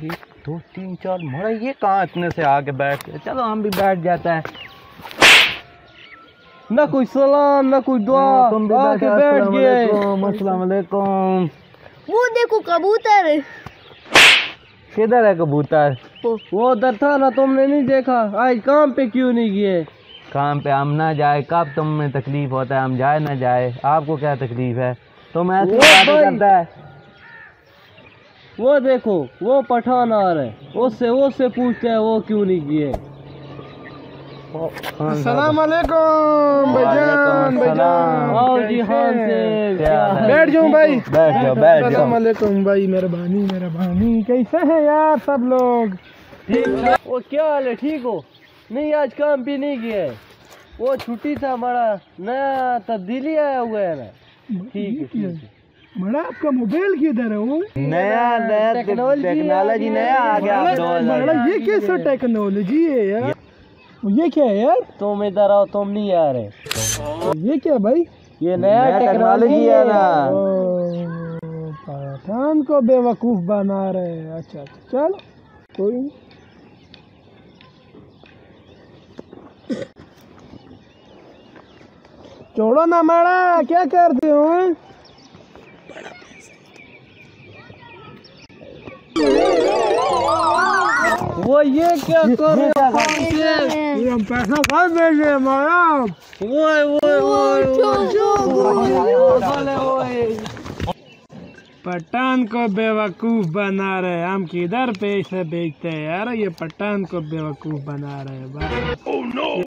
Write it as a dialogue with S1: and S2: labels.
S1: एक दो तीन चार, मरा ये कहाँ इतने से आके बैठ गए। चलो हम भी बैठ जाते हैं।
S2: ना कोई सलाम ना कोई दुआ,
S1: तुम भी
S2: आके बैठ गए।
S1: अस्सलाम वालेकुम।
S3: वो देखो कबूतर है।
S1: किधर है कबूतर?
S2: वो उधर था ना, तुमने नहीं देखा? आज काम पे क्यों नहीं गए?
S1: काम पे हम ना जाए, कब तुम्हें तकलीफ होता है हम जाए ना जाए, आपको क्या तकलीफ है? तुम ऐसे बातें करता है।
S2: वो देखो वो पठान आ रहे, उससे पूछते हैं वो क्यों नहीं किए।
S4: अस्सलाम वालेकुम भाईजान, भाईजान।
S2: आओ जी खान से
S4: बैठ जाऊं भाई?
S1: बैठ जाओ बैठ जाओ।
S4: अस्सलाम वालेकुम भाई, मेहरबानी मेहरबानी। कैसे हैं यार सब लोग?
S2: ठीक। वो क्या हाल है, ठीक हो? नहीं आज काम भी नहीं गया है, वो छुट्टी था, हमारा नया तब्दीली आया हुआ है ना। ठीक है।
S4: बड़ा आपका मोबाइल किधर है? वो
S1: नया टेक्नोलॉजी नया आ गया।
S4: बड़ा ये कैसा टेक्नोलॉजी है यार? ये क्या है यार?
S2: तुम इधर आओ, तुम नहीं आ रहे।
S4: ये क्या भाई?
S2: ये नया टेक्नोलॉजी है ना।
S4: पठान को बेवकूफ बना रहे हैं। अच्छा चल कोई नहीं। छोड़ो ना माड़ा, क्या करते हो?
S2: वो ये क्या कर रहे हो?
S4: ये हम पैसा कहाँ भेजे हमारा? पठान को बेवकूफ बना रहे, हम किधर पैसे बेचते हैं यार? ये पठान को बेवकूफ बना रहे हैं।